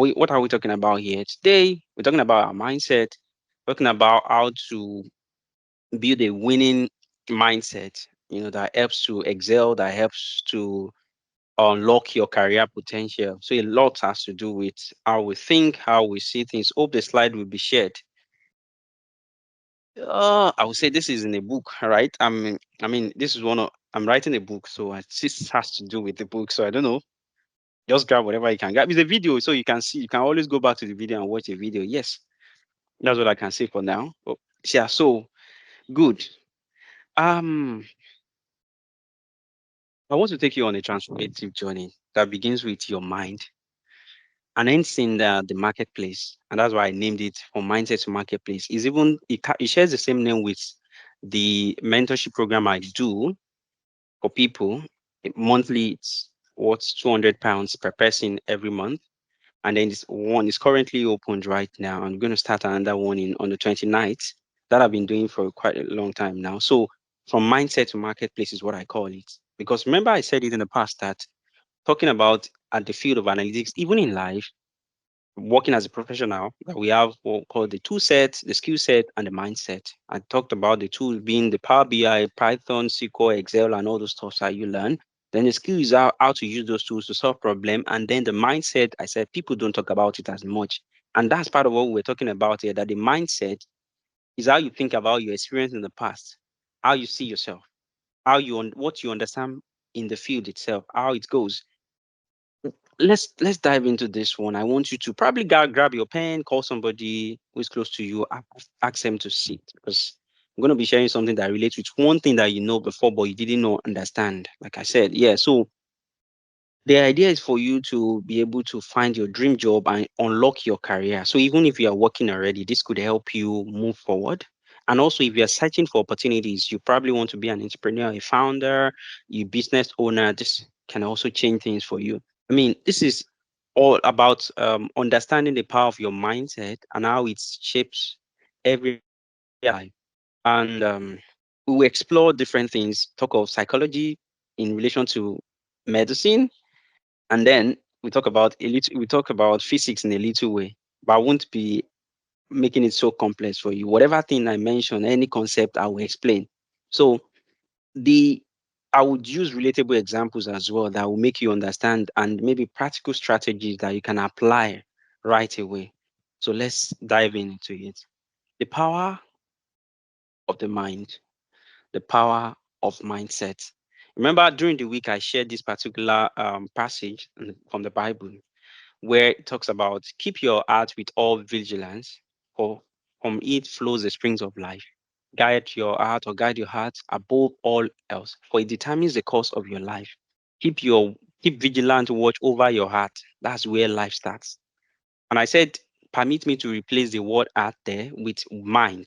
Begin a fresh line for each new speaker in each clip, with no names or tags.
What are we talking about here? Today, we're talking about our mindset, talking about how to build a winning mindset, that helps to excel, that helps to unlock your career potential. So a lot has to do with how we think, how we see things. Hope the slide will be shared. I would say this is in a book, right? I mean, this is I'm writing a book, so this has to do with the book. So I don't know. Just grab whatever you can grab. It's a video, so you can see. You can always go back to the video and watch the video. Yes, that's what I can say for now. Oh, yeah. So good. Um, I want to take you on a transformative journey that begins with your mind and ends in the marketplace. And that's why I named it From Mindset to Marketplace. It shares the same name with the mentorship program I do for people. Monthly, it's worth £200 per person every month. And then this one is currently opened right now. I'm going to start another one on the 29th that I've been doing for quite a long time now. So from mindset to marketplace is what I call it. Because remember, I said it in the past that talking about at the field of analytics, even in life, working as a professional, that we have what we call the tool set, the skill set, and the mindset. I talked about the tools being the Power BI, Python, SQL, Excel, and all those stuff that you learn. Then the skill is how to use those tools to solve problem. And then the mindset, I said people don't talk about it as much. And that's part of what we're talking about here, that the mindset is how you think about your experience in the past, how you see yourself, what you understand in the field itself, how it goes. Let's dive into this one. I want you to probably grab your pen, call somebody who is close to you, ask them to sit, because I'm going to be sharing something that relates with one thing that you know before, but you didn't know understand. Like I said, yeah. So the idea is for you to be able to find your dream job and unlock your career. So even if you are working already, this could help you move forward. And also, if you're searching for opportunities, you probably want to be an entrepreneur, a founder, a business owner. This can also change things for you. I mean, this is all about understanding the power of your mindset and how it shapes every aspect of your life. And we will explore different things, talk of psychology in relation to medicine, and then we talk about physics in a little way, but I won't be making it so complex for you. Whatever thing I mention, any concept I will explain. So the I would use relatable examples as well that will make you understand, and maybe practical strategies that you can apply right away. So let's dive into it. The power of the mind, the power of mindset. Remember, during the week, I shared this particular passage from the Bible where it talks about keep your heart with all vigilance, for from it flows the springs of life. Guide your heart above all else, for it determines the course of your life. Keep vigilant watch over your heart. That's where life starts. And I said, permit me to replace the word heart there with mind.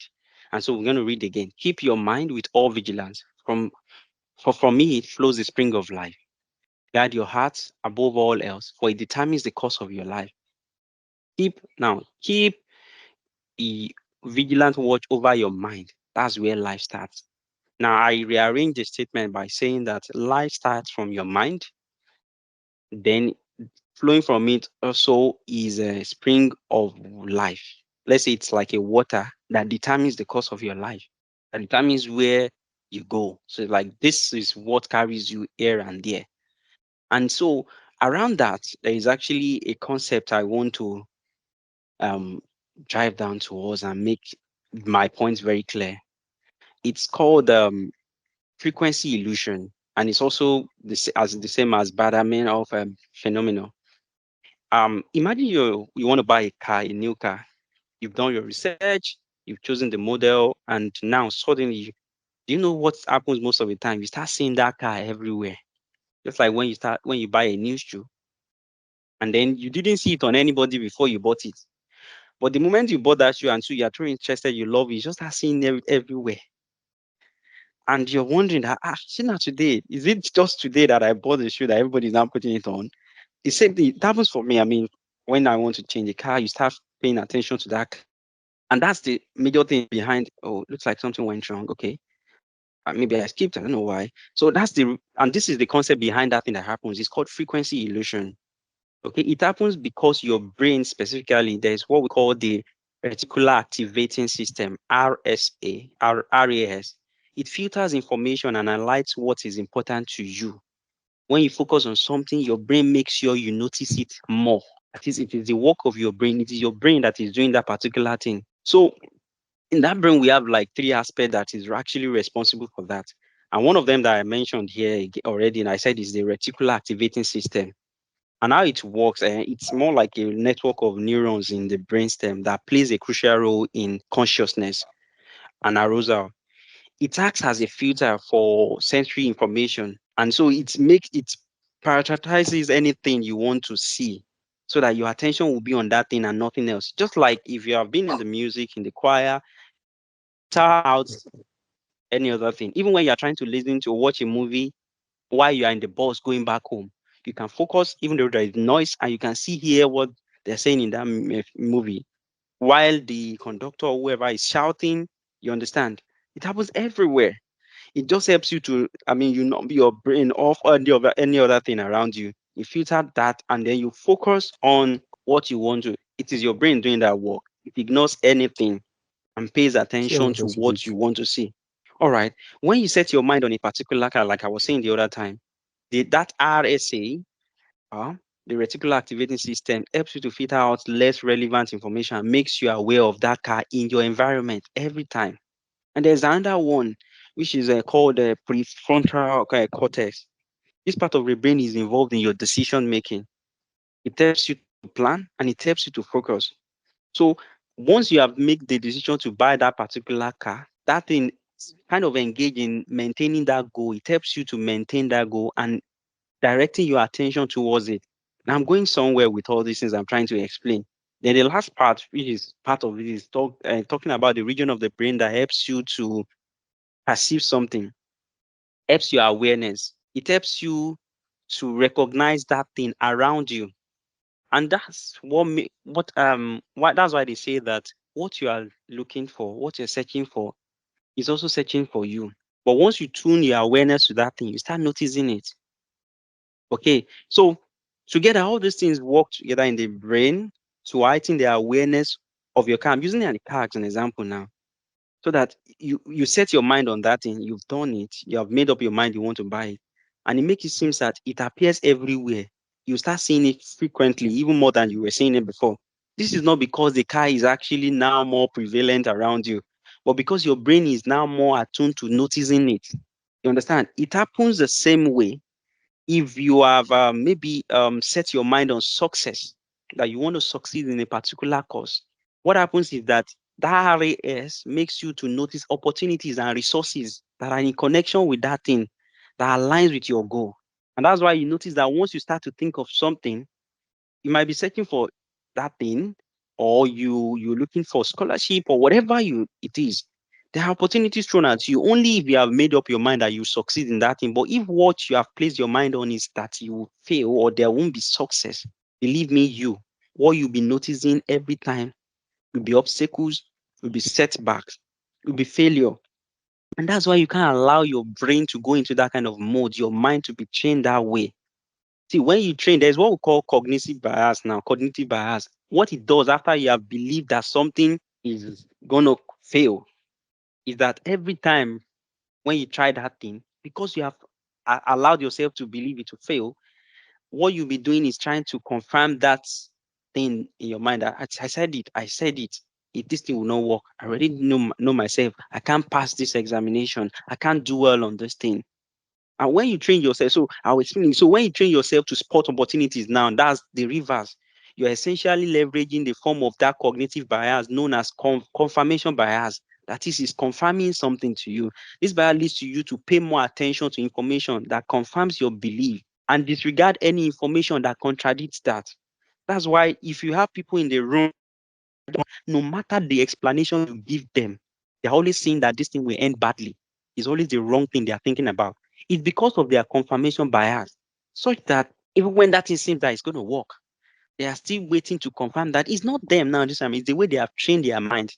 And so we're going to read again. Keep your mind with all vigilance. For from me it flows the spring of life. Guard your heart above all else, for it determines the course of your life. Keep a vigilant watch over your mind. That's where life starts. Now, I rearrange the statement by saying that life starts from your mind, then flowing from it also is a spring of life. Let's say it's like a water that determines the course of your life, that determines where you go. So, like, this is what carries you here and there. And so, around that, there is actually a concept I want to um, drive down towards and make my points very clear. It's called frequency illusion, and it's also the same as Badaman of phenomenon. Imagine you want to buy a car, a new car. You've done your research, you've chosen the model, and now suddenly, do you know what happens most of the time? You start seeing that car everywhere. Just like when you buy a new shoe, and then you didn't see it on anybody before you bought it. But the moment you bought that shoe and so you're too interested, you love it, you just start seeing it everywhere. And you're wondering that, see now today, is it just today that I bought the shoe that everybody's now putting it on? The same thing, that happens for me. I mean, when I want to change a car, you start paying attention to that. And that's the major thing behind, oh, looks like something went wrong. Okay. Maybe I skipped, I don't know why. So and this is the concept behind that thing that happens. It's called frequency illusion. Okay, it happens because your brain specifically, there's what we call the reticular activating system, RAS. It filters information and highlights what is important to you. When you focus on something, your brain makes sure you notice it more. That is, it is the work of your brain. It is your brain that is doing that particular thing. So in that brain, we have like three aspects that is actually responsible for that. And one of them that I mentioned here already, and I said is the reticular activating system. And how it works, it's more like a network of neurons in the brainstem that plays a crucial role in consciousness and arousal. It acts as a filter for sensory information, and so it prioritizes anything you want to see, so that your attention will be on that thing and nothing else. Just like if you have been in the music, in the choir, out any other thing. Even when you're trying to listen to watch a movie while you are in the bus going back home, you can focus even though there is noise, and you can see hear what they're saying in that movie. While the conductor or whoever is shouting, you understand. It happens everywhere. It just helps you to, I mean, you not be your brain off any other thing around you. You filter that and then you focus on what you want to. It is your brain doing that work. It ignores anything and pays
See how
attention to
interesting
what
this.
you want to see. All right. When you set your mind on a particular car, like I was saying the other time, that RSA, uh, the reticular activating system, helps you to filter out less relevant information and makes you aware of that car in your environment every time. And there's another one, which is called the prefrontal cortex. This part of the brain is involved in your decision making. It helps you to plan and it helps you to focus. So once you have made the decision to buy that particular car, that thing kind of engage in maintaining that goal. It helps you to maintain that goal and directing your attention towards it. Now I'm going somewhere with all these things I'm trying to explain. Then the last part, which is part of it, is talking about the region of the brain that helps you to perceive something, helps your awareness. It helps you to recognize that thing around you. And that's what that's why they say that what you are looking for, what you're searching for, is also searching for you. But once you tune your awareness to that thing, you start noticing it. Okay. So together, all these things work together in the brain to heighten the awareness of your car. I'm using the car as an example now. So that you set your mind on that thing, you've done it, you have made up your mind you want to buy it, and it makes it seem that it appears everywhere. You start seeing it frequently, even more than you were seeing it before. This is not because the car is actually now more prevalent around you, but because your brain is now more attuned to noticing it. You understand? It happens the same way if you have maybe set your mind on success, that you want to succeed in a particular course. What happens is that RAS makes you to notice opportunities and resources that are in connection with that thing, that aligns with your goal. And that's why you notice that once you start to think of something, you might be searching for that thing, or you're looking for scholarship or whatever it is. There are opportunities thrown at you only if you have made up your mind that you succeed in that thing. But if what you have placed your mind on is that you will fail or there won't be success, believe me, what you'll be noticing every time will be obstacles, will be setbacks, will be failure. And that's why you can't allow your brain to go into that kind of mode, your mind to be trained that way. See, when you train, there's what we call cognitive bias now, cognitive bias. What it does after you have believed that something is going to fail is that every time when you try that thing, because you have allowed yourself to believe it will fail, what you'll be doing is trying to confirm that thing in your mind that I said it, I said it. If this thing will not work, I already know myself. I can't pass this examination. I can't do well on this thing. And when you train yourself, so I'll explain. So when you train yourself to spot opportunities now, that's the reverse. You're essentially leveraging the form of that cognitive bias known as confirmation bias. That is confirming something to you. This bias leads to you to pay more attention to information that confirms your belief and disregard any information that contradicts that. That's why if you have people in the room, no matter the explanation you give them, they're always saying that this thing will end badly. It's always the wrong thing they are thinking about. It's because of their confirmation bias, such that even when that thing seems that it's going to work, they are still waiting to confirm that it's not them now this time, it's the way they have trained their mind.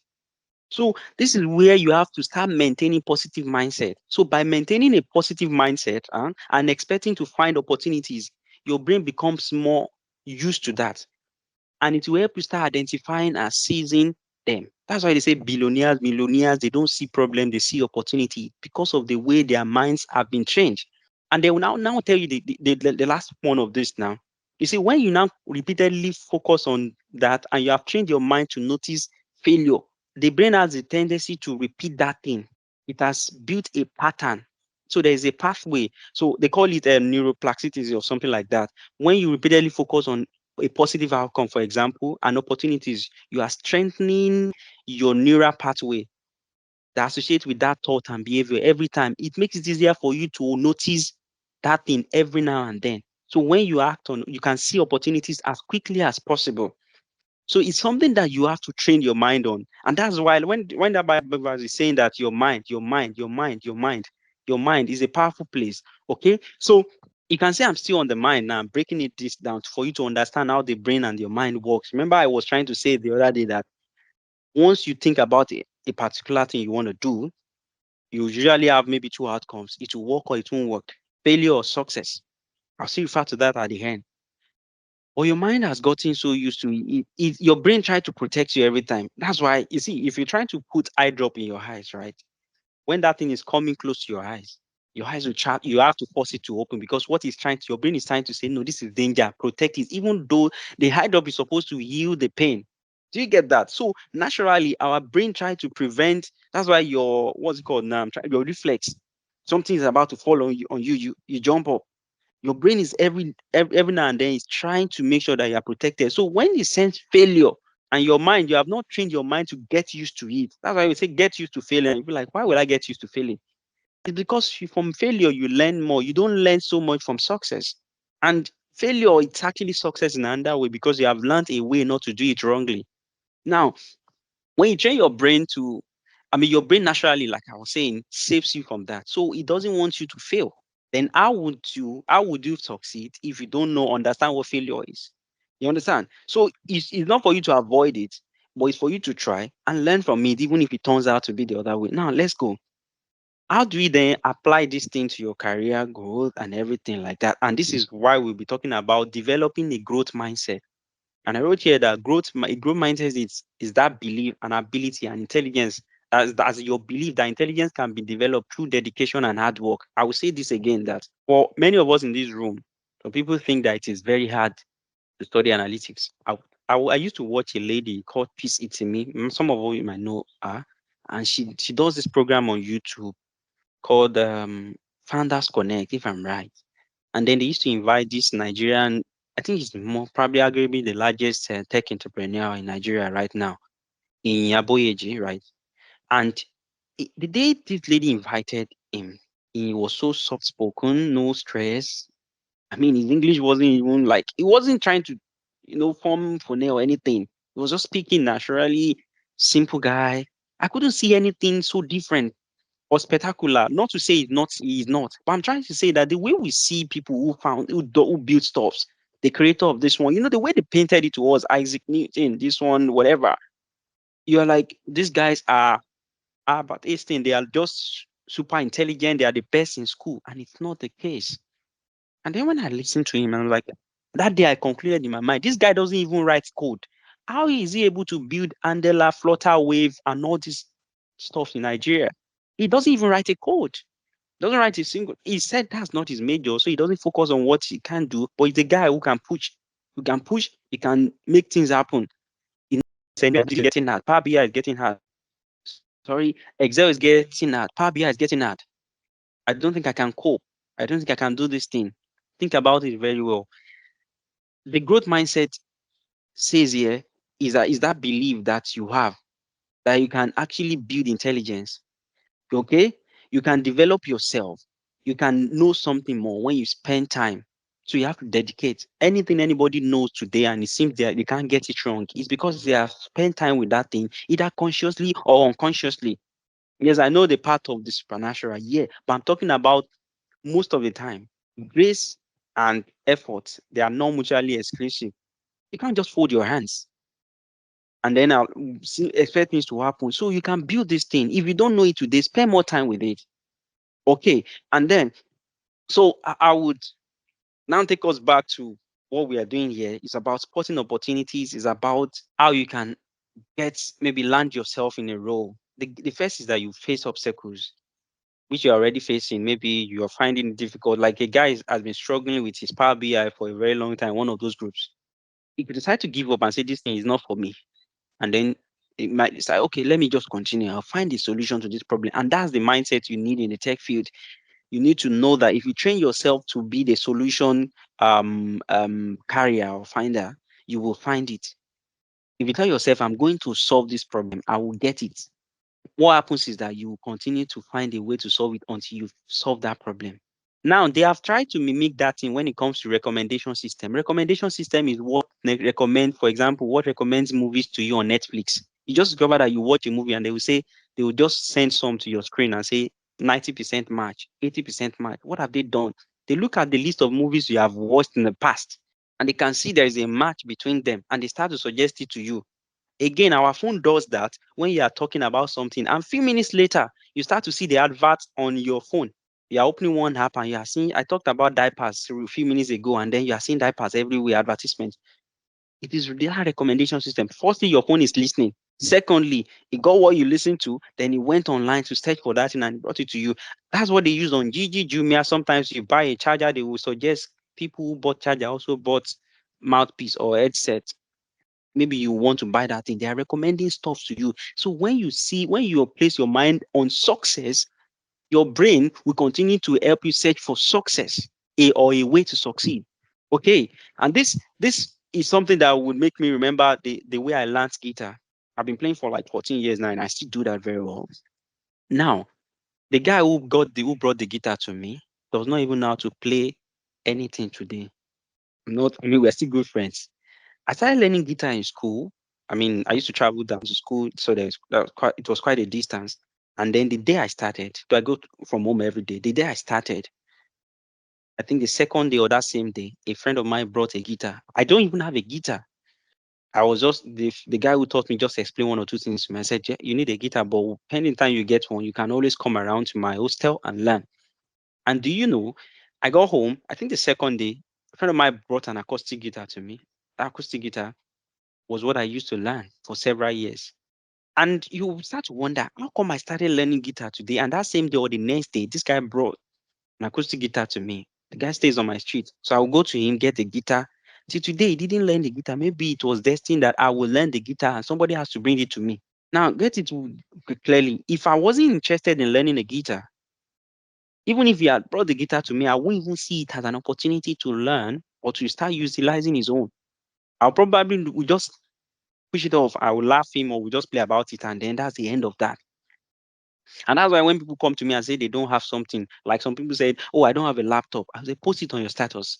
So this is where you have to start maintaining positive mindset. So by maintaining a positive mindset and expecting to find opportunities, your brain becomes more. used to that. And it will help you start identifying and seizing them. That's why they say billionaires, millionaires, they don't see problem, they see opportunity because of the way their minds have been trained. And they will now tell you the last one of this now. You see, when you now repeatedly focus on that and you have trained your mind to notice failure, the brain has a tendency to repeat that thing. It has built a pattern. So there is a pathway. So they call it a neuroplasticity or something like that. When you repeatedly focus on a positive outcome, for example, and opportunities, you are strengthening your neural pathway that associate with that thought and behavior every time. It makes it easier for you to notice that thing every now and then. So when you act on, you can see opportunities as quickly as possible. So it's something that you have to train your mind on. And that's why when that Bible verse is saying that your mind is a powerful place. Okay. So you can say I'm still on the mind now, I'm breaking it this down for you to understand how the brain and your mind works. Remember, I was trying to say the other day that once you think about a particular thing you want to do, you usually have maybe two outcomes. It will work or it won't work. Failure or success. I'll still refer to that at the end. But your mind has gotten so used to it, your brain tries to protect you every time. That's why you see, if you're trying to put eye drop in your eyes, right? When that thing is coming close to your eyes will chat, you have to force it to open because what is trying to your brain is trying to say, no, this is danger, protect it, even though the eye drop is supposed to heal the pain. Do you get that? So naturally, our brain tries to prevent. That's why your what's it called now? Your reflex. Something is about to fall on you, you jump up. Your brain is every now and then is trying to make sure that you are protected. So when you sense failure and your mind, you have not trained your mind to get used to it. That's why we say get used to failing. And you be like, why would I get used to failing? It's because from failure you learn more. You don't learn so much from success. And failure, it's actually success in another way because you have learned a way not to do it wrongly. Now, when you train your brain to, I mean, your brain naturally, like I was saying, saves you from that. So it doesn't want you to fail. Then how would you succeed if you don't know, understand what failure is? You understand? So it's not for you to avoid it, but it's for you to try and learn from it, even if it turns out to be the other way. Now, let's go. How do we then apply this thing to your career growth and everything like that? And this is why we'll be talking about developing a growth mindset. And I wrote here that growth mindset is that belief and ability and intelligence as your belief that intelligence can be developed through dedication and hard work. I will say this again that for many of us in this room, some people think that it is very hard to study analytics. I used to watch a lady called Peace Itimi. Some of you might know her, and she does this program on YouTube called Founders Connect, if I'm right. And then they used to invite this Nigerian, I think he's more probably arguably the largest tech entrepreneur in Nigeria right now, in Yaboyeji, right? And the day this lady invited him, he was so soft spoken, no stress. I mean, his English wasn't even like, he wasn't trying to, form phone or anything. He was just speaking naturally, simple guy. I couldn't see anything so different or spectacular. Not to say he's not, but I'm trying to say that the way we see people who build stuffs, the creator of this one, the way they painted it to us, Isaac Newton, this one, whatever. You're like, these guys are Albert Einstein, they are just super intelligent, they are the best in school, and it's not the case. And then when I listened to him, I'm like, that day I concluded in my mind, this guy doesn't even write code. How is he able to build Andela, Flutter Wave, and all this stuff in Nigeria? He doesn't even write a code. Doesn't write a single. He said that's not his major, so he doesn't focus on what he can do. But he's a guy who can push, he can make things happen. You know, this is getting hard. Power BI is getting hard. Sorry, Excel is getting hard. Power BI is getting hard. I don't think I can cope. I don't think I can do this thing. Think about it very well. The growth mindset says here is that belief that you have that you can actually build intelligence. Okay, you can develop yourself, you can know something more when you spend time. So you have to dedicate. Anything anybody knows today and it seems they can't get it wrong, it's because they have spent time with that thing either consciously or unconsciously. Yes, I know the part of the supernatural, yeah, but I'm talking about most of the time. Grace and effort, they are not mutually exclusive. You can't just fold your hands and then I'll expect things to happen. So you can build this thing. If you don't know it today, spend more time with it. Okay. And then, so I would now take us back to what we are doing here is about spotting opportunities, is about how you can get maybe land yourself in a role. The first is that you face obstacles which you're already facing. Maybe you're finding it difficult. Like a guy has been struggling with his Power BI for a very long time, one of those groups. If you decide to give up and say this thing is not for me, and then it might decide, okay, let me just continue. I'll find the solution to this problem. And that's the mindset you need in the tech field. You need to know that if you train yourself to be the solution carrier or finder, you will find it. If you tell yourself, I'm going to solve this problem, I will get it. What happens is that you will continue to find a way to solve it until you solve that problem. Now they have tried to mimic that thing when it comes to recommendation system. Recommendation system is what recommend, for example, what recommends movies to you on Netflix. You just discover that you watch a movie and they will say they will just send some to your screen and say 90% match, 80% match. What have they done? They look at the list of movies you have watched in the past and they can see there is a match between them and they start to suggest it to you. Again, our phone does that when you are talking about something, and a few minutes later, you start to see the advert on your phone. You are opening one app and you are seeing, I talked about diapers a few minutes ago, and then you are seeing diapers everywhere, advertisements. It is the recommendation system. Firstly, your phone is listening. Secondly, it got what you listened to, then it went online to search for that thing and it brought it to you. That's what they use on Gigi Jumia. Sometimes you buy a charger, they will suggest people who bought charger also bought mouthpiece or headset. Maybe you want to buy that thing. They are recommending stuff to you. So when you place your mind on success, your brain will continue to help you search for success, or a way to succeed. Okay. And this is something that would make me remember the way I learned guitar. I've been playing for like 14 years now, and I still do that very well. Now, the guy who brought the guitar to me does not even know how to play anything today. Not, I mean, we're still good friends. I started learning guitar in school. I mean, I used to travel down to school, so it was quite a distance. And then the day I started, so I go from home every day. The day I started, I think the second day or that same day, a friend of mine brought a guitar. I don't even have a guitar. I was just the guy who taught me just explained one or two things to me. I said, yeah, you need a guitar, but anytime you get one, you can always come around to my hostel and learn. And do you know, I got home, I think the second day, a friend of mine brought an acoustic guitar to me. That acoustic guitar was what I used to learn for several years. And you start to wonder, how come I started learning guitar today? And that same day or the next day, this guy brought an acoustic guitar to me. The guy stays on my street. So I'll go to him, get the guitar. Till today, he didn't learn the guitar. Maybe it was destined that I will learn the guitar and somebody has to bring it to me. Now, get it clearly. If I wasn't interested in learning the guitar, even if he had brought the guitar to me, I wouldn't even see it as an opportunity to learn or to start utilizing his own. I'll probably would just push it off. I will laugh him or we just play about it, and then that's the end of that. And that's why when people come to me and say they don't have something, like some people said, "Oh, I don't have a laptop," I say, post it on your status.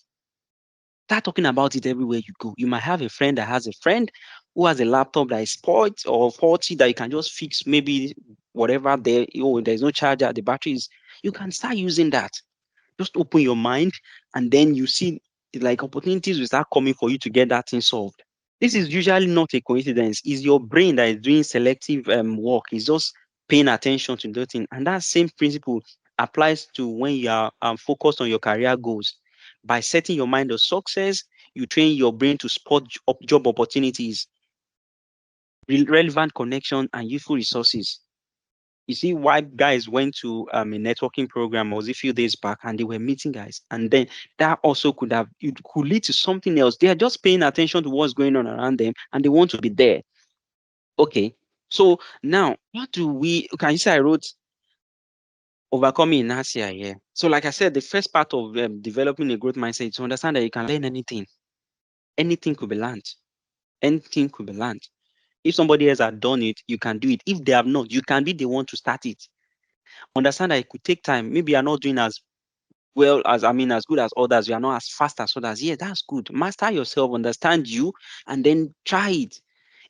Start talking about it everywhere you go. You might have a friend that has a friend who has a laptop that is spoiled or faulty that you can just fix, maybe whatever there. Oh, there's no charger, the battery is. You can start using that. Just open your mind, and then you see like opportunities will start coming for you to get that thing solved. This is usually not a coincidence. It's your brain that is doing selective work. It's just paying attention to that thing. And that same principle applies to when you are focused on your career goals. By setting your mind on success, you train your brain to spot job opportunities, relevant connection, and useful resources. You see why guys went to a networking program was a few days back and they were meeting guys. And then that also it could lead to something else. They are just paying attention to what's going on around them and they want to be there. Okay. So now what do we can you say I wrote overcoming inertia here? So like I said, the first part of developing a growth mindset is to understand that you can learn anything. Anything could be learned. Anything could be learned. If somebody else had done it, you can do it. If they have not, you can be the one to start it. Understand that it could take time. Maybe you're not doing as well as as good as others. You are not as fast as others. Yeah, that's good. Master yourself, understand you, and then try it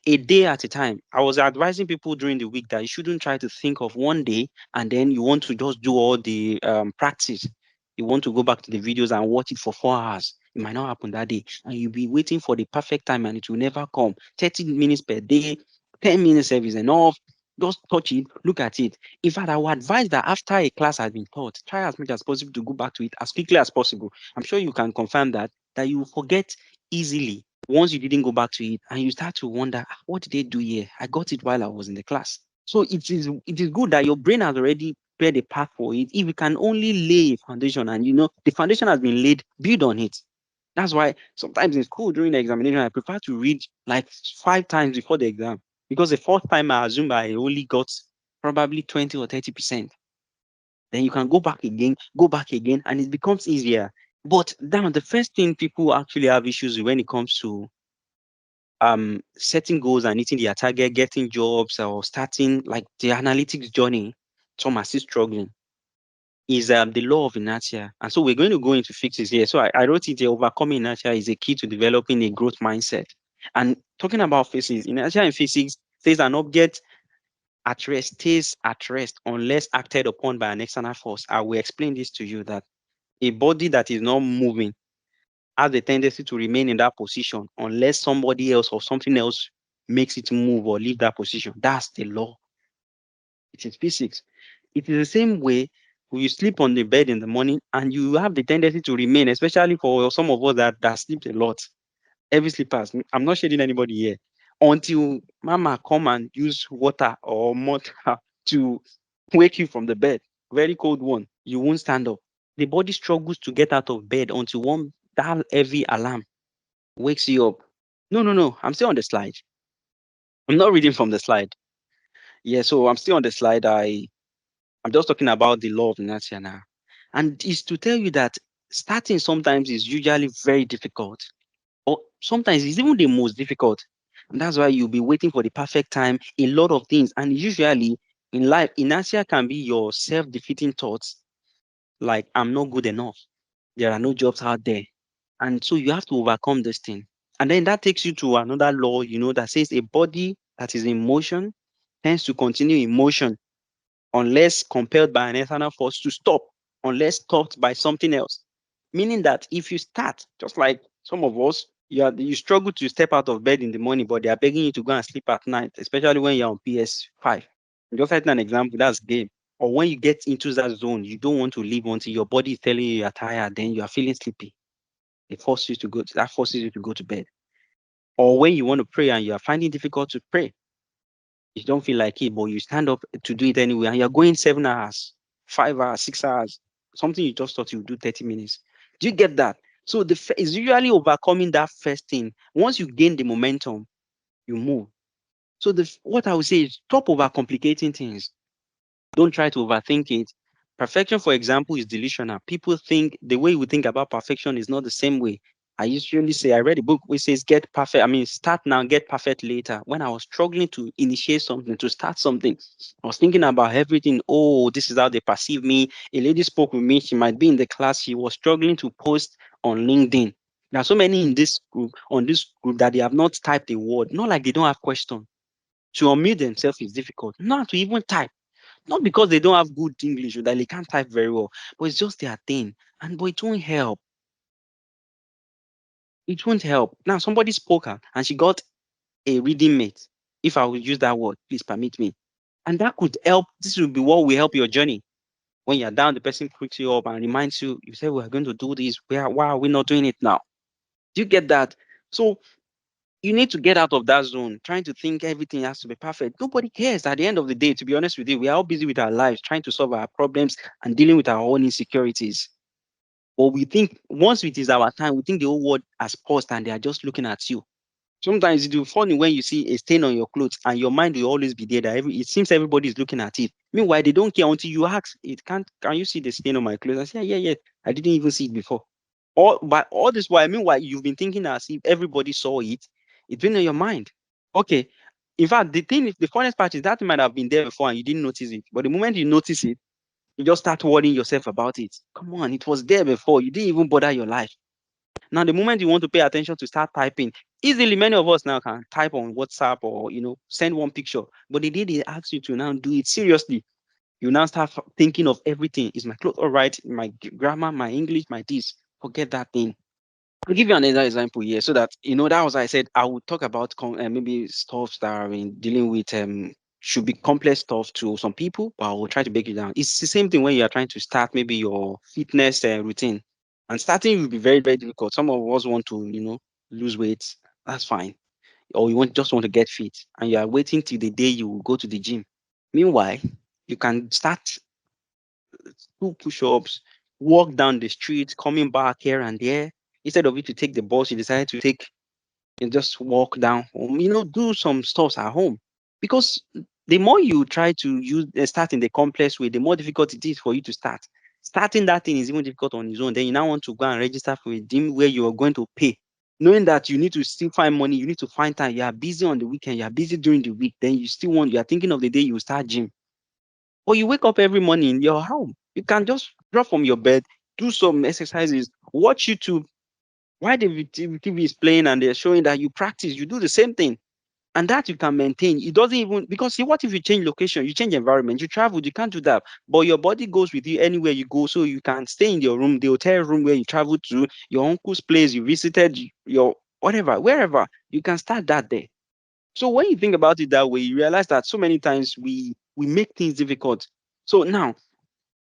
a day at a time. I was advising people during the week that you shouldn't try to think of one day and then you want to just do all the practice. You want to go back to the videos and watch it for 4 hours. It might not happen that day. And you'll be waiting for the perfect time and it will never come. 30 minutes per day, 10 minutes is enough. Just touch it, look at it. In fact, I would advise that after a class has been taught, try as much as possible to go back to it as quickly as possible. I'm sure you can confirm that that you forget easily once you didn't go back to it, and you start to wonder, "Ah, what did they do here? I got it while I was in the class." So it is good that your brain has already prepared a path for it. If you can only lay a foundation, and the foundation has been laid, build on it. That's why sometimes in school during the examination, I prefer to read like 5 times before the exam, because the fourth time I assume I only got probably 20 or 30%. Then you can go back again, and it becomes easier. But now the first thing people actually have issues with when it comes to setting goals and hitting their target, getting jobs, or starting like the analytics journey, some are still struggling, is the law of inertia. And so we're going to go into fixes here. So I wrote it here: overcoming inertia is a key to developing a growth mindset. And talking about physics, inertia in physics says an object at rest stays at rest unless acted upon by an external force. I will explain this to you, that a body that is not moving has a tendency to remain in that position unless somebody else or something else makes it move or leave that position. That's the law. It is physics. It is the same way when you sleep on the bed in the morning and you have the tendency to remain, especially for some of us that sleep a lot. Heavy sleepers. I'm not shading anybody here. Until mama come and use water or mortar to wake you from the bed, very cold one, you won't stand up. The body struggles to get out of bed until one that heavy alarm wakes you up. No, no, no. I'm still on the slide. I'm not reading from the slide. Yeah, so I'm still on the slide. I'm just talking about the law of inertia now. And it's to tell you that starting sometimes is usually very difficult. Or sometimes it's even the most difficult. And that's why you'll be waiting for the perfect time, a lot of things. And usually in life, inertia can be your self-defeating thoughts, like I'm not good enough. There are no jobs out there. And so you have to overcome this thing. And then that takes you to another law, that says a body that is in motion tends to continue in motion unless compelled by an external force to stop, unless stopped by something else. Meaning that if you start, just like some of us, you struggle to step out of bed in the morning, but they are begging you to go and sleep at night, especially when you're on PS5. Just like an example, that's game. Or when you get into that zone, you don't want to leave until your body is telling you you're tired, then you are feeling sleepy. That forces you to go to bed. Or when you want to pray and you are finding it difficult to pray, you don't feel like it, but you stand up to do it anyway, and you're going 7 hours, 5 hours, 6 hours, something you just thought you would do 30 minutes. Do you get that? So it's usually overcoming that first thing. Once you gain the momentum, you move. So what I would say is stop overcomplicating things. Don't try to overthink it. Perfection, for example, is delusional. People think the way we think about perfection is not the same way. I usually say, I read a book which says, get perfect. I mean, start now, get perfect later. When I was struggling to initiate something, to start something, I was thinking about everything. Oh, this is how they perceive me. A lady spoke with me. She might be in the class. She was struggling to post on LinkedIn. There are so many on this group, that they have not typed a word. Not like they don't have question. To unmute themselves is difficult. Not to even type. Not because they don't have good English or that they can't type very well, but it's just their thing. But it won't help. It won't help. Now somebody spoke her and she got a reading mate. If I would use that word, please permit me. And that could help. This will be what will help your journey. When you're down, the person picks you up and reminds you, you say, we're going to do this. Why are we not doing it now? Do you get that? So you need to get out of that zone, trying to think everything has to be perfect. Nobody cares at the end of the day, to be honest with you. We are all busy with our lives, trying to solve our problems and dealing with our own insecurities. But we think once it is our time, we think the whole world has paused and they are just looking at you. Sometimes it will be funny when you see a stain on your clothes and your mind will always be there that it seems everybody is looking at it. Meanwhile, they don't care until you ask, can you see the stain on my clothes? I say, yeah, yeah, yeah. I didn't even see it before. But all this while, meanwhile, you've been thinking as if everybody saw it. It's been in your mind. Okay. In fact, the funniest part is that it might have been there before and you didn't notice it. But the moment you notice it, you just start worrying yourself about it. Come on, it was there before. You didn't even bother your life. Now, the moment you want to pay attention to start typing, easily many of us now can type on WhatsApp or send one picture. But the day they ask you to now do it seriously, you now start thinking of everything. Is my clothes all right? My grammar, my English, my this. Forget that thing. I'll give you another example here, so that that was why I said I would talk about maybe stuff that are in dealing with should be complex stuff to some people, but I will try to break it down. It's the same thing when you are trying to start maybe your fitness routine. And starting will be very, very difficult. Some of us want to, lose weight. That's fine. Or you just want to get fit, and you are waiting till the day you will go to the gym. Meanwhile, you can start 2 push-ups, walk down the street, coming back here and there. Instead of you to take the bus, you decided to take and just walk down home. Do some stuff at home, because the more you try to use start in the complex way, the more difficult it is for you to start. Starting that thing is even difficult on its own. Then you now want to go and register for a gym where you are going to pay, knowing that you need to still find money, you need to find time. You are busy on the weekend, you are busy during the week. Then you are thinking of the day you start gym. Or you wake up every morning in your home. You can just drop from your bed, do some exercises, watch YouTube. Why the TV is playing and they're showing that you practice, you do the same thing. And that you can maintain. It doesn't even, because see, what if you change location, you change environment, you travel, you can't do that. But your body goes with you anywhere you go. So you can stay in your room, the hotel room where you traveled to, your uncle's place, you visited, your whatever, wherever, you can start that there. So when you think about it that way, you realize that so many times we make things difficult. So now,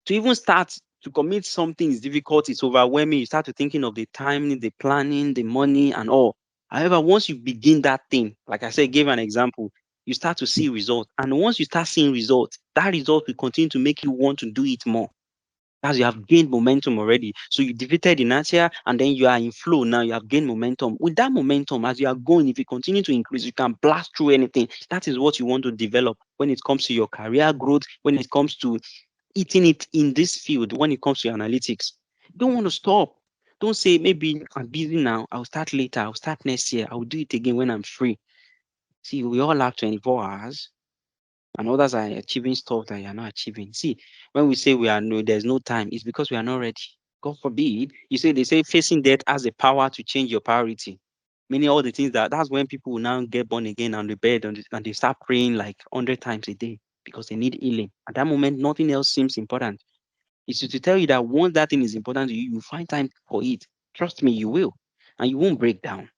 to even start to commit something is difficult, it's overwhelming. You start to thinking of the timing, the planning, the money, and all. However, once you begin that thing, like I said, gave an example, you start to see results. And once you start seeing results, that result will continue to make you want to do it more. As you have gained momentum already. So you defeated inertia and then you are in flow. Now you have gained momentum. With that momentum, as you are going, if you continue to increase, you can blast through anything. That is what you want to develop when it comes to your career growth, when it comes to eating it in this field, when it comes to analytics. You don't want to stop. Don't say, maybe I'm busy now, I'll start later, I'll start next year, I'll do it again when I'm free. See, we all have 24 hours, and others are achieving stuff that you're not achieving. See, when we say there's no time, it's because we are not ready. God forbid. They say facing death has the power to change your priority. Meaning all the things that's when people will now get born again on the bed and they start praying like 100 times a day because they need healing. At that moment, nothing else seems important. It's to tell you that once that thing is important to you, you find time for it. Trust me, you will. And you won't break down.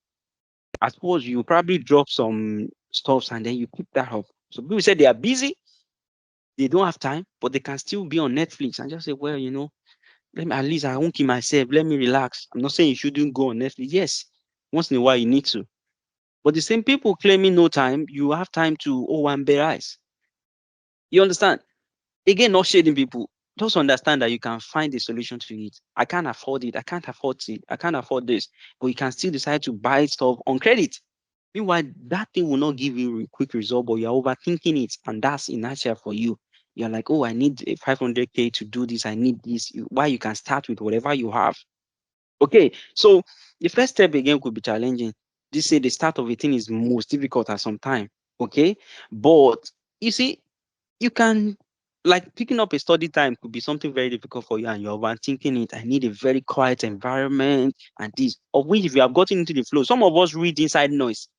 I suppose you probably drop some stuffs and then you pick that up. So people say they are busy, they don't have time, but they can still be on Netflix and just say, well, let me, at least I won't keep myself. Let me relax. I'm not saying you shouldn't go on Netflix. Yes, once in a while you need to. But the same people claiming no time, you have time to embarrass. You understand? Again, not shading people. Just understand that you can find a solution to it. I can't afford it. I can't afford it. I can't afford this. But you can still decide to buy stuff on credit. Meanwhile, that thing will not give you a quick result, but you're overthinking it, and that's inertia for you. You're like, oh, I need a 500K to do this. I need this. Why you can start with whatever you have. Okay, so the first step again could be challenging. This say the start of a thing is most difficult at some time. Okay, but you see, you can, like, picking up a study time could be something very difficult for you, and you're overthinking it. I need a very quiet environment, and this, of which if you have gotten into the flow, some of us read inside noise.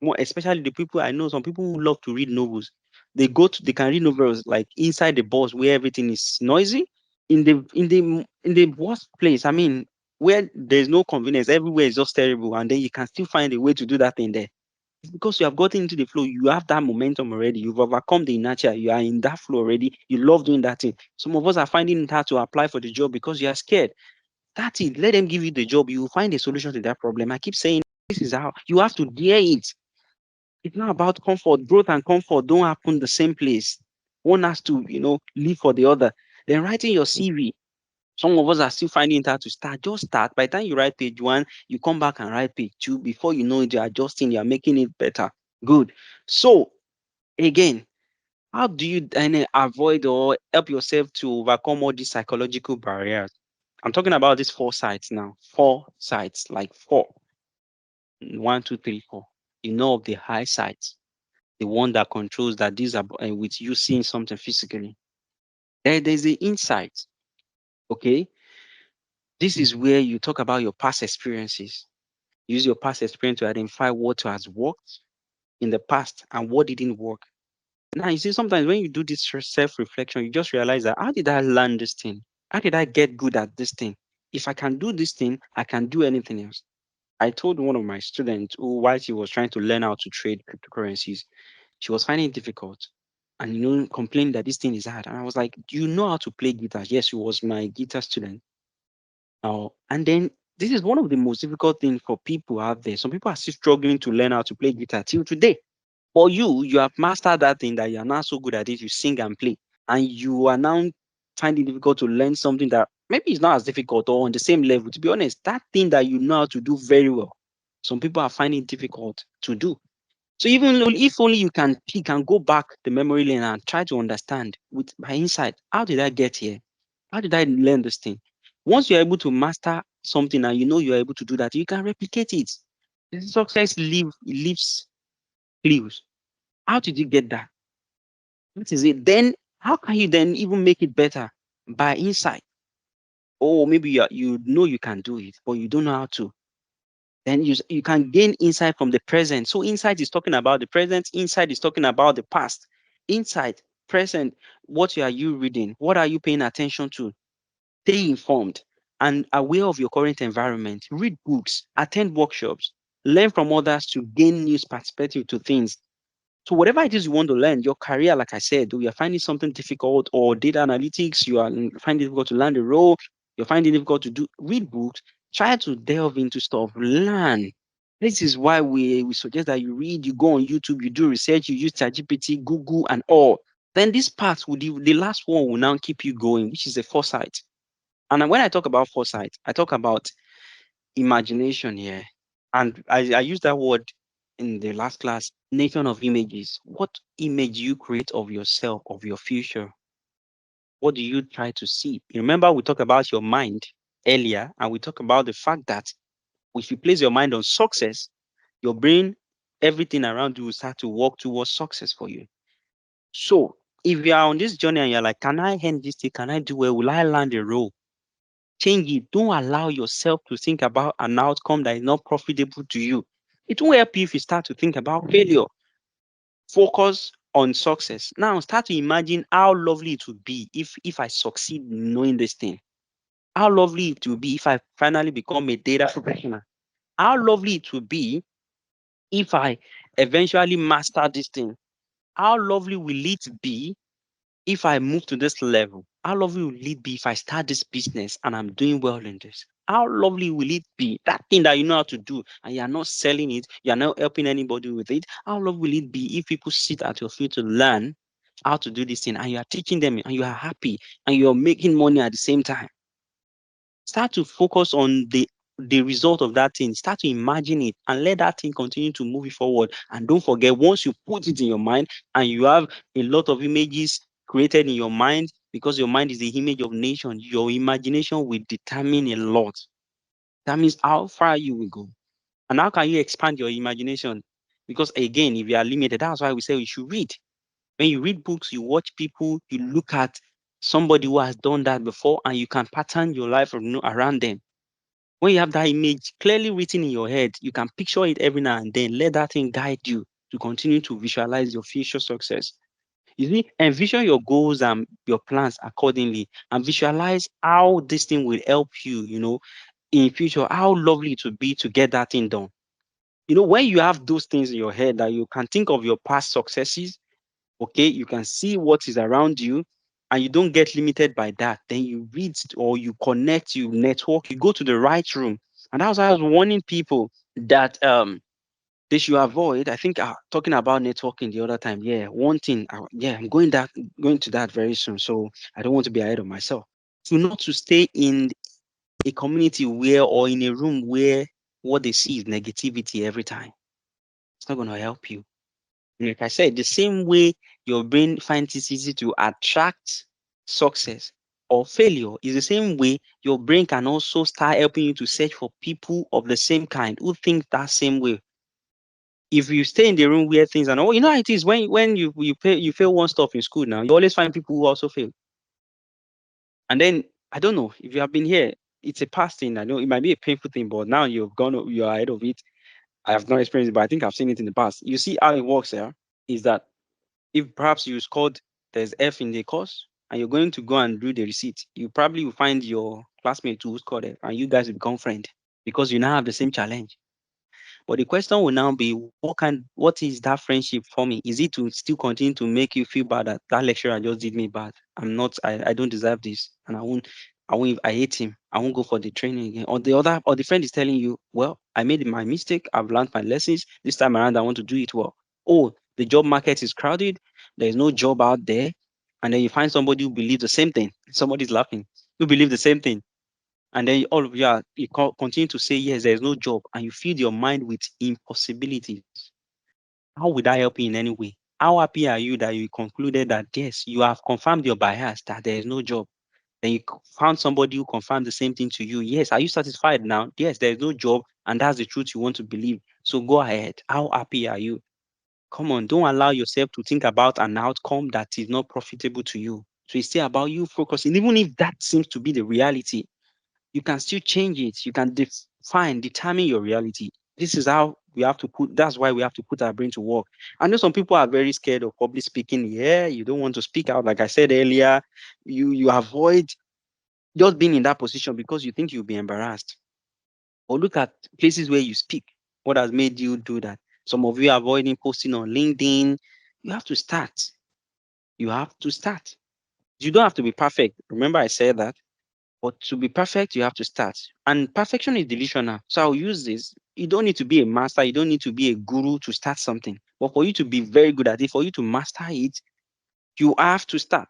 More especially the people I know, some people who love to read novels. They can read novels like inside the bus where everything is noisy. In the worst place, I mean, where there's no convenience, everywhere is just terrible, and then you can still find a way to do that thing there. It's because you have gotten into the flow, you have that momentum already, you've overcome the inertia, you are in that flow already, you love doing that thing. Some of us are finding it hard to apply for the job because you are scared. That's it. Let them give you the job. You will find a solution to that problem. I keep saying this is how you have to dare it. It's not about comfort. Growth and comfort don't happen the same place. One has to, live for the other. Then writing your CV. Some of us are still finding it hard to start. Just start. By the time you write page one, you come back and write page two. Before you know it, you're adjusting, you're making it better. Good. So again, how do you then avoid or help yourself to overcome all these psychological barriers? I'm talking about these 4 sites now. 4 sites, like four. One, two, three, four. You know of the high sites, the one that controls that these are with you seeing something physically. There's the insight. Okay. This is where you talk about your past experiences. Use your past experience to identify what has worked in the past and what didn't work. Now, you see, sometimes when you do this self reflection, you just realize that how did I learn this thing? How did I get good at this thing? If I can do this thing, I can do anything else. I told one of my students who, while she was trying to learn how to trade cryptocurrencies, she was finding it difficult and, complaining that this thing is hard. And I was like, do you know how to play guitar? Yes, she was my guitar student. And then this is one of the most difficult things for people out there. Some people are still struggling to learn how to play guitar till today. For you have mastered that thing that you are now so good at it, you sing and play. And you are now finding it difficult to learn something that maybe is not as difficult or on the same level. To be honest, that thing that you know how to do very well, some people are finding it difficult to do. So if only you can pick and go back the memory lane and try to understand with by insight, how did I get here? How did I learn this thing? Once you're able to master something and you know you're able to do that, you can replicate it. The success leaves clues. How did you get that? What is it? Then how can you then even make it better? By insight. Or maybe you know you can do it, but you don't know how to. Then you can gain insight from the present. So insight is talking about the present, insight is talking about the past. Insight, present, what are you reading? What are you paying attention to? Stay informed and aware of your current environment. Read books, attend workshops, learn from others to gain new perspective to things. So whatever it is you want to learn, your career, like I said, you're finding something difficult or data analytics, you are finding it difficult to learn the role, you're finding it difficult to do, read books, try to delve into stuff, learn. This is why we suggest that you read, you go on YouTube, you do research, you use ChatGPT, Google, and all. Then this part will the last one will now keep you going, which is the foresight. And when I talk about foresight, I talk about imagination here. And I used that word in the last class, nation of images. What image you create of yourself, of your future? What do you try to see? You remember we talked about your mind earlier, and we talked about the fact that if you place your mind on success, your brain, everything around you will start to work towards success for you. So if you are on this journey and you're like, can I end this thing? Can I do well? Will I land a role? Change it. Don't allow yourself to think about an outcome that is not profitable to you. It won't help you if you start to think about failure. Focus on success. Now start to imagine how lovely it would be if I succeed in knowing this thing. How lovely it will be if I finally become a data professional. How lovely it will be if I eventually master this thing. How lovely will it be if I move to this level? How lovely will it be if I start this business and I'm doing well in this? How lovely will it be? That thing that you know how to do and you're not selling it, you're not helping anybody with it. How lovely will it be if people sit at your feet to learn how to do this thing and you are teaching them and you are happy and you're making money at the same time? Start to focus on the result of that thing. Start to imagine it and let that thing continue to move you forward. And don't forget, once you put it in your mind and you have a lot of images created in your mind, because your mind is the image of nation, your imagination will determine a lot. That means how far you will go. And how can you expand your imagination? Because again, if you are limited, that's why we say you should read. When you read books, you watch people, you look at somebody who has done that before, and you can pattern your life around them. When you have that image clearly written in your head, you can picture it every now and then. Let that thing guide you to continue to visualize your future success. You see, envision your goals and your plans accordingly and visualize how this thing will help you, in future, how lovely it would be to get that thing done. When you have those things in your head that you can think of your past successes, okay, you can see what is around you and you don't get limited by that, then you read or you connect, you network, you go to the right room. And that's why I was warning people that they should avoid. I think talking about networking the other time, yeah, one thing, yeah, I'm going to that very soon, so I don't want to be ahead of myself. To not to stay in a community where or in a room where what they see is negativity every time. It's not going to help you. Like I said, the same way your brain finds it easy to attract success or failure is the same way your brain can also start helping you to search for people of the same kind who think that same way. If you stay in the room where things are not, you know how it is when you fail one stuff in school now, you always find people who also fail. And then I don't know if you have been here, it's a past thing. I know it might be a painful thing, but now you're ahead of it. I have not experienced it, but I think I've seen it in the past. You see how it works here is that if perhaps you scored there's F in the course and you're going to go and do the receipt, you probably will find your classmate who scored F and you guys will become friends because you now have the same challenge. But the question will now be what is that friendship for me? Is it to still continue to make you feel bad that that lecturer just did me bad? I don't deserve this and I won't. I hate him. I won't go for the training again. Or the friend is telling you, well, I made my mistake. I've learned my lessons. This time around, I want to do it well. Oh, the job market is crowded. There's no job out there. And then you find somebody who believes the same thing. Somebody's laughing. Who believe the same thing. And then all of you are, continue to say, yes, there's no job. And you feed your mind with impossibilities. How would that help you in any way? How happy are you that you concluded that, yes, you have confirmed your bias that there is no job? Then you found somebody who confirmed the same thing to you. Yes, are you satisfied now? Yes, there is no job, and that's the truth you want to believe. So go ahead. How happy are you? Come on, don't allow yourself to think about an outcome that is not profitable to you. So it's still about you focusing, even if that seems to be the reality, you can still change it. You can determine your reality. This is how we have to put, that's why we have to put our brain to work. I know some people are very scared of public speaking. Yeah, you don't want to speak out. Like I said earlier, you avoid just being in that position because you think you'll be embarrassed. Or look at places where you speak. What has made you do that? Some of you are avoiding posting on LinkedIn. You have to start. You have to start. You don't have to be perfect. Remember, I said that. But to be perfect, you have to start. And perfection is delusional. So I'll use this. You don't need to be a master. You don't need to be a guru to start something. But for you to be very good at it, for you to master it, you have to start.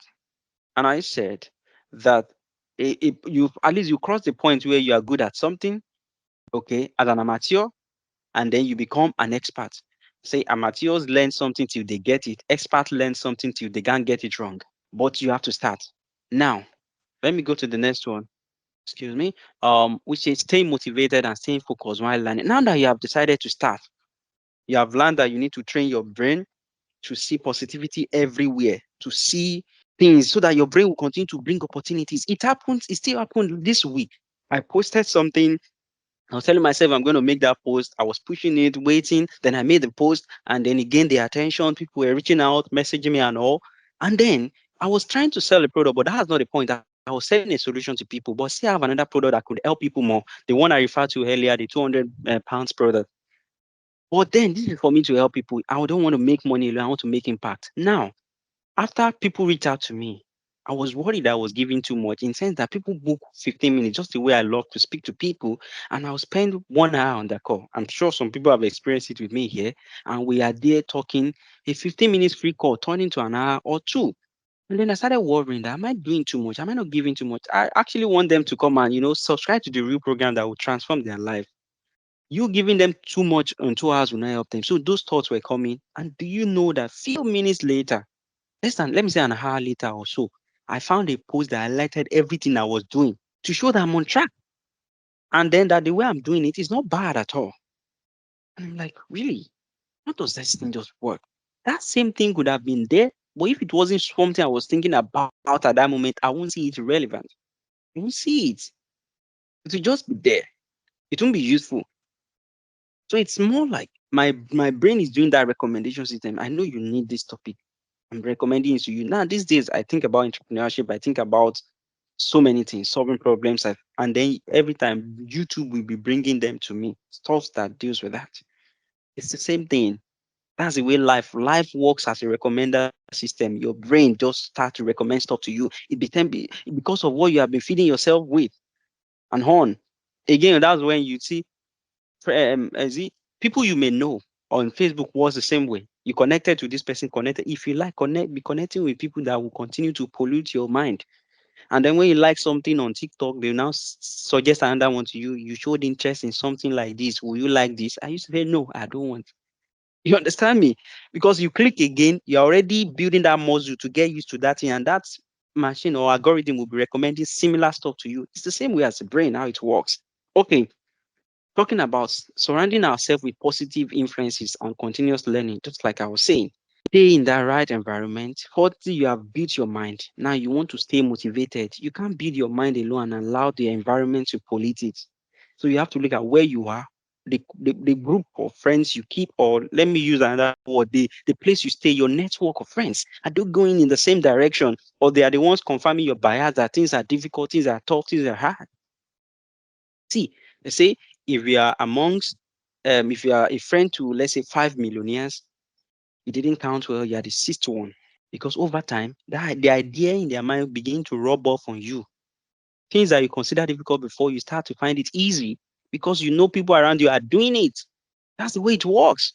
And I said that you at least you cross the point where you are good at something, okay, as an amateur, and then you become an expert. Say amateurs learn something till they get it. Experts learn something till they can't get it wrong. But you have to start. Now, let me go to the next one. Excuse me, which is staying motivated and staying focused while learning. Now that you have decided to start, you have learned that you need to train your brain to see positivity everywhere, to see things so that your brain will continue to bring opportunities. It happens, it still happened this week. I posted something. I was telling myself I'm going to make that post. I was pushing it, waiting. Then I made the post, and then it gained the attention. People were reaching out, messaging me, and all. And then I was trying to sell a product, but that's not the point. I was selling a solution to people, but still have another product that could help people more. The one I referred to earlier, the 200 pounds product. But then this is for me to help people. I don't want to make money alone. I want to make impact. Now, after people reached out to me, I was worried I was giving too much in the sense that people book 15 minutes, just the way I love to speak to people, and I'll spend 1 hour on the call. I'm sure some people have experienced it with me here, and we are there talking. A 15 minutes free call turned into an hour or two. And then I started worrying that am I doing too much? Am I not giving too much? I actually want them to come and, subscribe to the real program that will transform their life. You giving them too much on 2 hours will not help them. So those thoughts were coming. And do you know that few minutes later, let me say an hour later or so, I found a post that highlighted everything I was doing to show that I'm on track. And then that the way I'm doing it is not bad at all. And I'm like, really? How does this thing just work? That same thing could have been there, but if it wasn't something I was thinking about at that moment, I won't see it relevant. I won't see it. It will just be there. It won't be useful. So it's more like my brain is doing that recommendation system. I know you need this topic. I'm recommending it to you. Now, these days, I think about entrepreneurship. I think about so many things, solving problems. And then every time YouTube will be bringing them to me, stuff that deals with that. It's the same thing. That's the way life works as a recommender system. Your brain just start to recommend stuff to you. Because of what you have been feeding yourself with and on. Again, that's when you see people you may know on Facebook was the same way. You connected to this person, connected. If you like, be connecting with people that will continue to pollute your mind. And then when you like something on TikTok, they now suggest another one to you. You showed interest in something like this. Will you like this? I used to say, no, I don't want. You understand me? Because you click again, you're already building that muscle to get used to that thing. And that machine or algorithm will be recommending similar stuff to you. It's the same way as the brain, how it works. Okay, talking about surrounding ourselves with positive influences and continuous learning, just like I was saying. Stay in that right environment. Firstly, you have built your mind. Now you want to stay motivated. You can't build your mind alone and allow the environment to pollute it. So you have to look at where you are, the group of friends you keep, or let me use another word, the place you stay, your network of friends. Are they going in the same direction? Or they are the ones confirming your bias that things are difficult, things are tough, things are hard? See, they say if you are amongst if you are a friend to, let's say, 5 millionaires, you didn't count well, you are the sixth one. Because over time, the idea in their mind begin to rub off on you. Things that you consider difficult before, you start to find it easy because you know people around you are doing it. That's the way it works.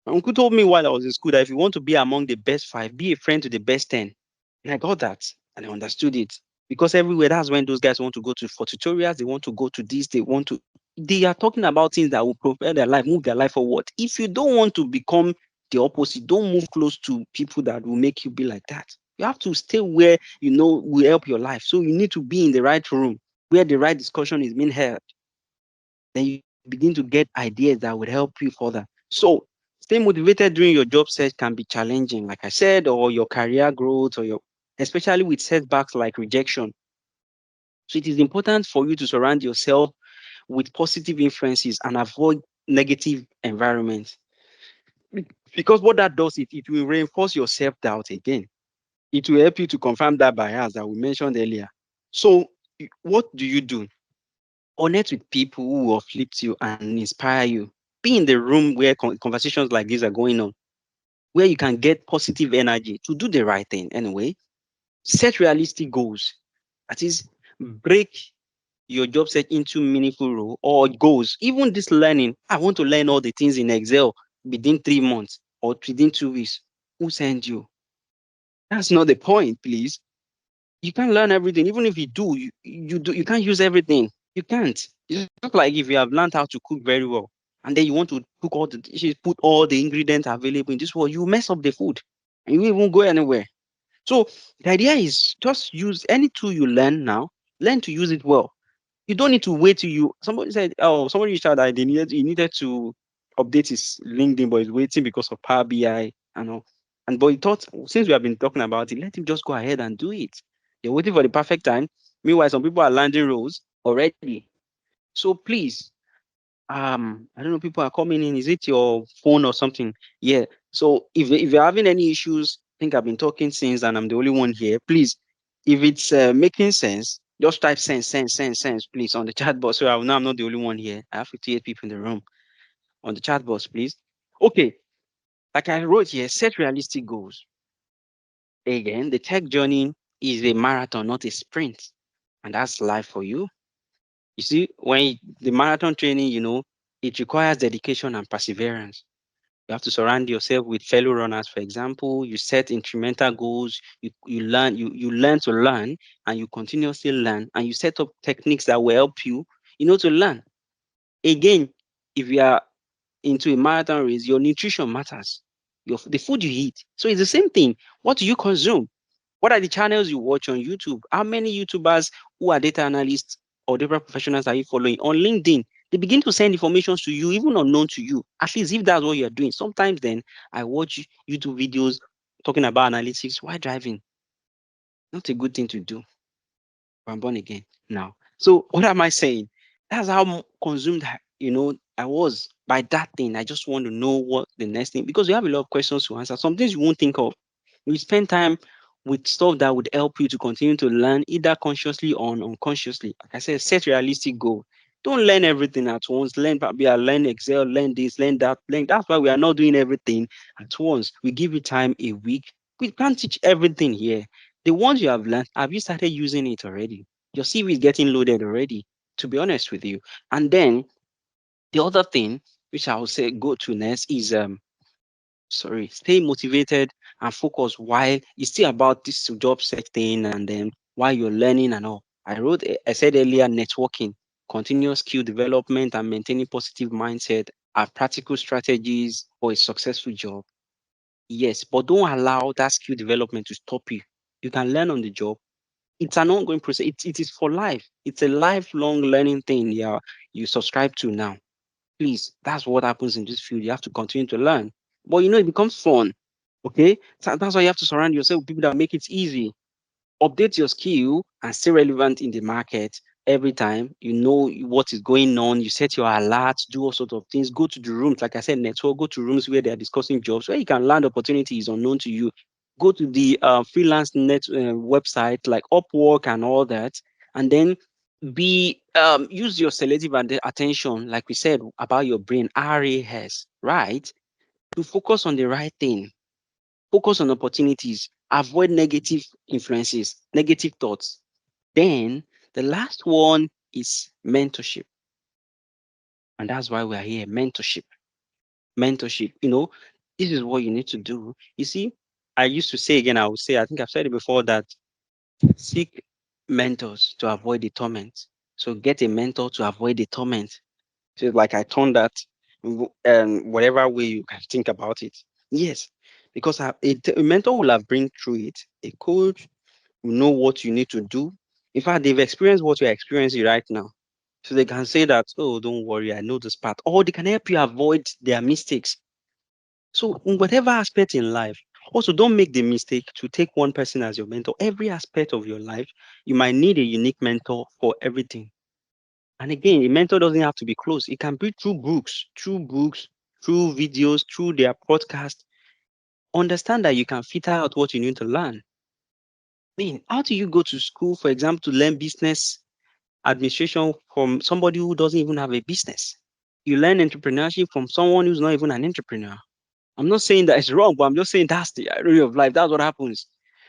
My uncle told me while I was in school that if you want to be among the best five, be a friend to the best 10. And I got that and I understood it. Because everywhere, that's when those guys want to go to for tutorials, they want to go to this, they are talking about things that will propel their life, move their life forward. If you don't want to become the opposite, don't move close to people that will make you be like that. You have to stay where you know will help your life. So you need to be in the right room where the right discussion is being held. Then you begin to get ideas that would help you further. So stay motivated during your job search can be challenging, like I said, or your career growth, or your especially with setbacks like rejection. So it is important for you to surround yourself with positive influences and avoid negative environments. Because what that does, it will reinforce your self-doubt again. It will help you to confirm that bias that we mentioned earlier. So what do you do? Connect with people who will uplift you and inspire you. Be in the room where conversations like these are going on, where you can get positive energy to do the right thing anyway. Set realistic goals. That is, break your job search into meaningful role or goals. Even this learning, I want to learn all the things in Excel within 3 months or within 2 weeks. Who sent you? That's not the point, please. You can't learn everything. Even if you do, you can't use everything. You can't. It's just like if you have learned how to cook very well, and then you want to cook all the dishes, put all the ingredients available in this world, you mess up the food, and you won't go anywhere. So the idea is just use any tool you learn now, learn to use it well. You don't need to wait till you. Somebody said, "Oh, somebody reached out that he needed to update his LinkedIn, but he's waiting because of Power BI and all." And but he thought, since we have been talking about it, let him just go ahead and do it. You're waiting for the perfect time. Meanwhile, some people are landing roles already. So please, I don't know, people are coming in. Is it your phone or something? Yeah. So if you're having any issues, I think I've been talking since and I'm the only one here. Please, if it's making sense, just type sense, please, on the chat box. So I will know I'm not the only one here. I have 58 people in the room on the chat box, please. Okay. Like I wrote here, set realistic goals. Again, the tech journey is a marathon, not a sprint. And that's life for you. You see, the marathon training, it requires dedication and perseverance. You have to surround yourself with fellow runners. For example, you set incremental goals, you learn to learn, and you continuously learn, and you set up techniques that will help you, to learn. Again, if you are into a marathon race, your nutrition matters. The food you eat. So it's the same thing. What do you consume? What are the channels you watch on YouTube? How many YouTubers who are data analysts or data professionals are you following on LinkedIn? They begin to send information to you, even unknown to you. At least if that's what you're doing. Sometimes then I watch YouTube videos talking about analytics while driving. Not a good thing to do. I'm born again now. So what am I saying? That's how consumed I was by that thing. I just want to know what the next thing, because you have a lot of questions to answer. Some things you won't think of. We spend time with stuff that would help you to continue to learn either consciously or unconsciously. Like I said, set realistic goal. Don't learn everything at once. Learn Power BI, learn Excel, learn this, learn that, learn. That's why we are not doing everything at once. We give you time a week. We can't teach everything here. The ones you have learned, have you started using it already? Your CV is getting loaded already, to be honest with you. And then the other thing, which I would say go to next, is stay motivated and focused while it's still about this job search thing, and then while you're learning and all. I said earlier, networking, continuous skill development, and maintaining positive mindset are practical strategies for a successful job. Yes, but don't allow that skill development to stop you. You can learn on the job. It's an ongoing process. It is for life. It's a lifelong learning thing. Yeah, you subscribe to now. Please, that's what happens in this field. You have to continue to learn. But it becomes fun. Okay? So that's why you have to surround yourself with people that make it easy. Update your skill and stay relevant in the market every time. You know what is going on. You set your alerts, do all sorts of things. Go to the rooms, like I said, network. Go to rooms where they are discussing jobs, where you can land opportunities unknown to you. Go to the freelance net website like Upwork and all that, and then be use your selective attention, like we said about your brain, RAS, right? To focus on the right thing. Focus on opportunities. Avoid negative influences, negative thoughts. Then The last one is mentorship. And that's why we are here. Mentorship. Mentorship. This is what you need to do. You see, I used to say again, I would say, I think I've said it before that seek mentors to avoid the torment. So get a mentor to avoid the torment. So it's like I turned that whatever way you can think about it. Yes, because a mentor will have been through it. A coach will know what you need to do. In fact, they've experienced what you're experiencing right now. So they can say that, oh, don't worry, I know this part. Or they can help you avoid their mistakes. So in whatever aspect in life, also don't make the mistake to take one person as your mentor. Every aspect of your life, you might need a unique mentor for everything. And again, a mentor doesn't have to be close. It can be through books, through videos, through their podcast. Understand that you can filter out what you need to learn. I mean, how do you go to school, for example, to learn business administration from somebody who doesn't even have a business? You learn entrepreneurship from someone who's not even an entrepreneur. I'm not saying that it's wrong, but I'm just saying that's the irony of life. That's what happens.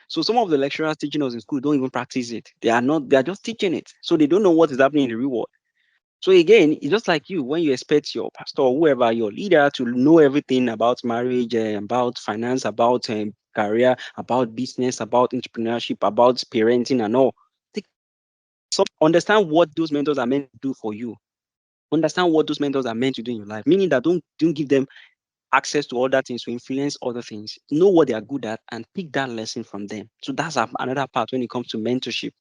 So some of the lecturers teaching us in school don't even practice it. They are just teaching it. So they don't know what is happening in the real world. So again, it's just like you when you expect your pastor or whoever, your leader, to know everything about marriage, about finance, about career, about business, about entrepreneurship, about parenting and all. Take some, understand what those mentors are meant to do for you. Understand what those mentors are meant to do in your life. Meaning that don't give them access to other things to influence other things. Know what they are good at and pick that lesson from them. So that's another part when it comes to mentorship.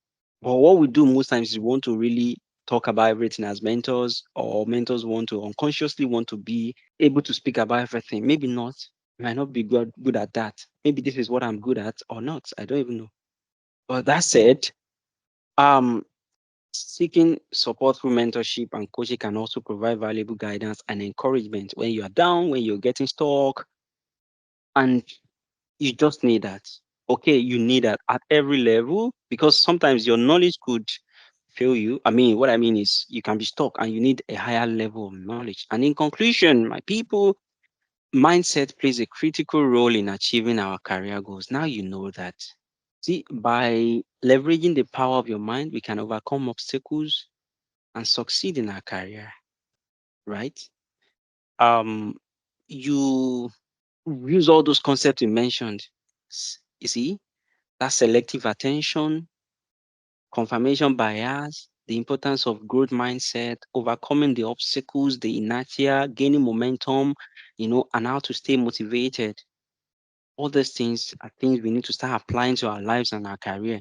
But what we do most times is we want to really talk about everything as mentors, or mentors want to unconsciously want to be able to speak about everything. Maybe not. I might not be good at that. Maybe this is what I'm good at or not. I don't even know. But that said, um, seeking support through mentorship and coaching can also provide valuable guidance and encouragement when you are down, when you're getting stuck, and you just need that. Okay, you need that at every level because sometimes your knowledge could fail you. I mean, what I mean is you can be stuck and you need a higher level of knowledge. And in conclusion, my people, mindset plays a critical role in achieving our career goals. Now you know that. See, by leveraging the power of your mind, we can overcome obstacles and succeed in our career, right? Um, you use all those concepts you mentioned. You see, that selective attention, confirmation bias, the importance of growth mindset, overcoming the obstacles, the inertia, gaining momentum, and how to stay motivated. All these things are things we need to start applying to our lives and our career.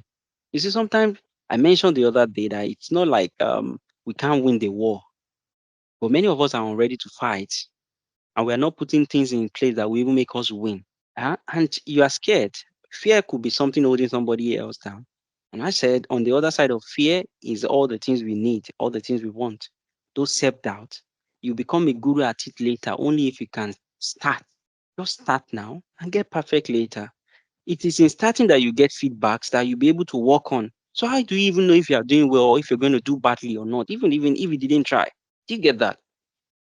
You see, sometimes I mentioned the other day that it's not like we can't win the war, but many of us are ready to fight, and we are not putting things in place that will even make us win. And you are scared. Fear could be something holding somebody else down. And I said, on the other side of fear is all the things we need, all the things we want. Those self doubt. You become a guru at it later only if you can start. Just start now and get perfect later. It is in starting that you get feedbacks that you'll be able to work on. So how do you even know if you are doing well or if you're going to do badly or not? Even if you didn't try. Do you get that?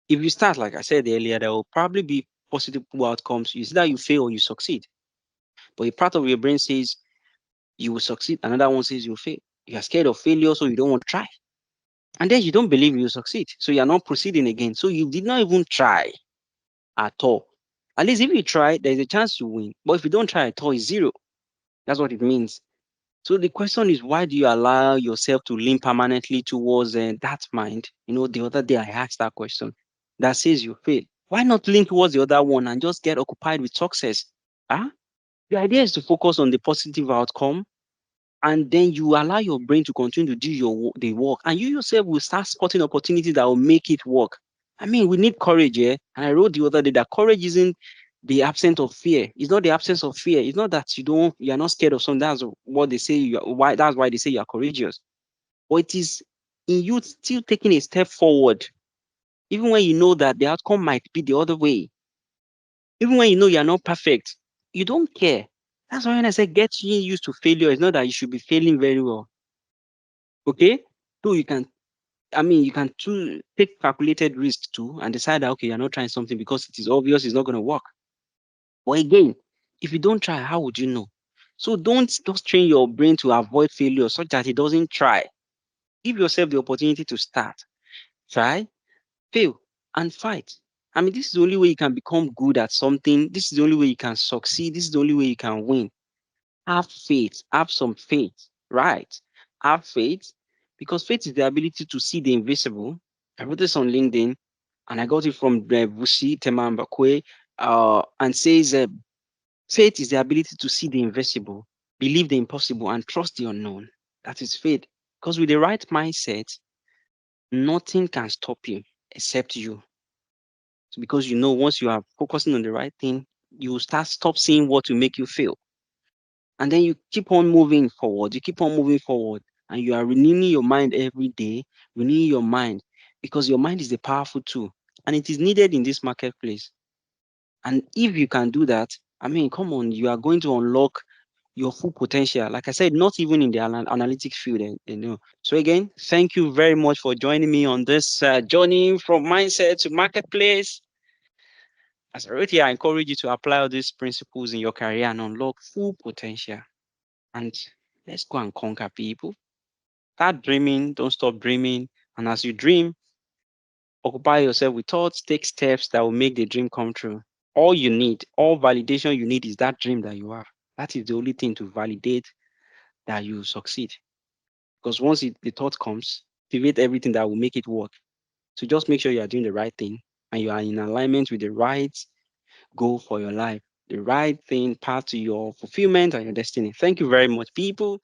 If you start, like I said earlier, there will probably be positive outcomes. It's either you fail or you succeed. But a part of your brain says you will succeed, another one says you'll fail. You are scared of failure, so you don't want to try. And then you don't believe you'll succeed. So you are not proceeding again. So you did not even try at all. At least if you try, there's a chance you win. But if you don't try at all, it's zero. That's what it means. So the question is, why do you allow yourself to lean permanently towards that mind? The other day I asked that question that says you fail. Why not lean towards the other one and just get occupied with success? Huh? The idea is to focus on the positive outcome, and then you allow your brain to continue to do the work, and you yourself will start spotting opportunities that will make it work. I mean, we need courage, yeah. And I wrote the other day that courage isn't the absence of fear. It's not the absence of fear. It's not that you're not scared of something. That's what they say. Why? That's why they say you are courageous. But it is in you still taking a step forward, even when you know that the outcome might be the other way. Even when you know you're not perfect, you don't care. That's why when I say get used to failure, it's not that you should be failing very well. Okay? So you can take calculated risk too and decide that, okay, you're not trying something because it is obvious it's not going to work. But again, if you don't try, how would you know? So don't just train your brain to avoid failure such that it doesn't try. Give yourself the opportunity to start, try, fail, and fight. I mean, this is the only way you can become good at something. This is the only way you can succeed. This is the only way you can win. Have faith. Have some faith. Right. Have faith because faith is the ability to see the invisible. I wrote this on LinkedIn and I got it from Vusi Temambakwe, and says, faith is the ability to see the invisible, believe the impossible, and trust the unknown. That is faith. Because with the right mindset, nothing can stop you except you. So because you know once you are focusing on the right thing, you will stop seeing what will make you fail. And then you keep on moving forward. You keep on moving forward. And you are renewing your mind every day, renewing your mind because your mind is a powerful tool and it is needed in this marketplace. And if you can do that, I mean, come on, you are going to unlock your full potential. Like I said, not even in the analytic field, So again, thank you very much for joining me on this journey from mindset to marketplace. As I wrote here, I encourage you to apply all these principles in your career and unlock full potential. And let's go and conquer people. Start dreaming, don't stop dreaming. And as you dream, occupy yourself with thoughts, take steps that will make the dream come true. All you need, all validation you need is that dream that you have. That is the only thing to validate that you succeed. Because once the thought comes, activate everything that will make it work. So just make sure you are doing the right thing and you are in alignment with the right goal for your life, the right thing, path to your fulfillment and your destiny. Thank you very much, people.